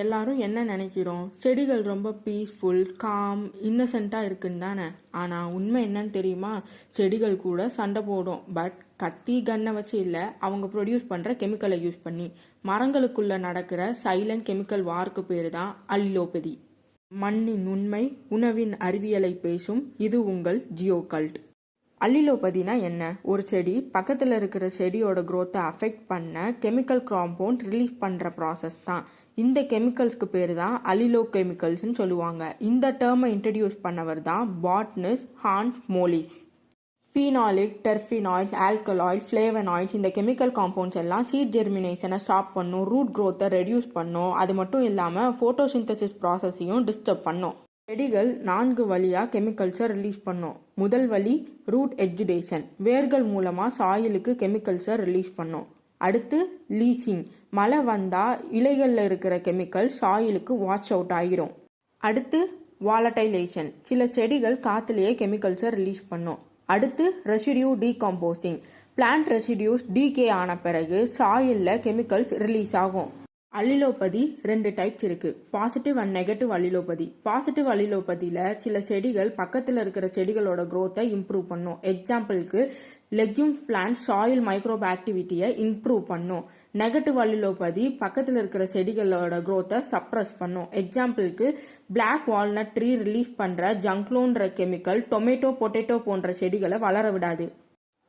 எல்லாரும் என்ன நினைக்கிறோம்? செடிகள் ரொம்ப பீஸ்ஃபுல், காம், இன்னசென்ட்டாக இருக்குன்னு தானே. ஆனால் உண்மை என்னன்னு தெரியுமா? செடிகள் கூட சண்டை போடும். பட் கத்தி கன்னை வச்சு இல்லை, அவங்க ப்ரொடியூஸ் பண்ணுற கெமிக்கலை யூஸ் பண்ணி. மரங்களுக்குள்ள நடக்கிற சைலண்ட் கெமிக்கல் வார்க்கு பேர் தான் அல்லிலோபதி. மண்ணின் உண்மை, உணவின் அறிவியலை பேசும் இது உங்கள் ஜியோகல்ட். அல்லிலோபதினா என்ன? ஒரு செடி பக்கத்தில் இருக்கிற செடியோட growth-அ அஃபெக்ட் பண்ண கெமிக்கல் காம்பவுண்ட் ரிலீஸ் பண்ணுற ப்ராசஸ் தான். இந்த கெமிக்கல்ஸ்க்கு பேர் தான் அல்லிலோ கெமிக்கல்ஸ்னு சொல்லுவாங்க. இந்த டேர்மை இன்ட்ரடியூஸ் பண்ணவர் தான் botanist Hans Molisch. Phenolic, terpenoids, alkaloids, flavonoids இந்த கெமிக்கல் காம்பவுண்ட்ஸ் எல்லாம் சீட் ஜெர்மினேஷனை ஸ்டாப் பண்ணும், ரூட் growth-அ ரெடியூஸ் பண்ணும். அது மட்டும் இல்லாமல் ஃபோட்டோசிந்தசிஸ் ப்ராசஸையும் டிஸ்டர்ப் பண்ணும். செடிகள் 4 வழியாக கெமிக்கல்ஸை ரிலீஸ் பண்ணும். முதல் வழி ரூட் எஜுடேஷன், வேர்கள் மூலமாக சாயிலுக்கு கெமிக்கல்ஸை ரிலீஸ் பண்ணும். அடுத்து லீச்சிங், மழை வந்தால் இலைகளில் இருக்கிற கெமிக்கல் சாயிலுக்கு வாஷ் அவுட் ஆகிரும். அடுத்து வாலடைலேஷன், சில செடிகள் காற்றுலேயே கெமிக்கல்ஸை ரிலீஸ் பண்ணும். அடுத்து residue decomposing, plant residues decay ஆன பிறகு சாயிலில் கெமிக்கல்ஸ் ரிலீஸ் ஆகும். அல்லிலோபதி 2 டைப்ஸ் இருக்கு, positive and negative allelopathy. Positive அல்லிலோபதியில் சில செடிகள் பக்கத்தில் இருக்கிற செடிகளோட growth-ஐ இம்ப்ரூவ் பண்ணும். எக்ஸாம்பிளுக்கு லெக்யூம்ஸ் பிளான்ட் சாயில் மைக்ரோப் ஆக்டிவிட்டியை இம்ப்ரூவ் பண்ணும். நெகட்டிவ் அல்லிலோபதி பக்கத்தில் இருக்கிற செடிகளோட growth-ஐ சப்ரஸ் பண்ணும். எக்ஸாம்பிளுக்கு பிளாக் வால்நட் ட்ரீ ரிலீஸ் பண்ணுற ஜங்க்லோன்ற கெமிக்கல் டொமேட்டோ, பொட்டேட்டோ போன்ற செடிகளை வளர விடாது.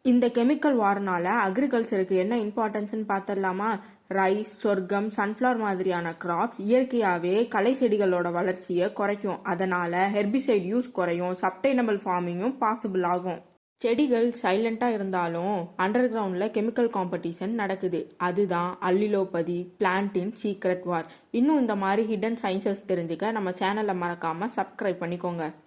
இந்த கெமிக்கல் வார்னால அக்ரிகல்ச்சருக்கு என்ன இம்பார்ட்டன்ஸ்னு பார்த்துடலாமா? ரைஸ், சொர்க்கம், சன்ஃப்ளவர் மாதிரியான கிராப்ஸ் இயற்கையாகவே களை செடிகளோட வளர்ச்சியை குறைக்கும். அதனால் ஹெர்பிசைட் யூஸ் குறையும், சஸ்டைனபிள் ஃபார்மிங்கும் பாசிபிள் ஆகும். செடிகள் சைலண்ட்டாக இருந்தாலும் அண்டர் கிரவுண்டில் கெமிக்கல் காம்படிஷன் நடக்குது. அதுதான் அல்லிலோபதி பிளான்ட்டின் சீக்ரெட் வார். இன்னும் இந்த மாதிரி ஹிடன் சயின்சஸ் தெரிஞ்சுக்க நம்ம சேனலை மறக்காமல் சப்ஸ்கிரைப் பண்ணிக்கோங்க.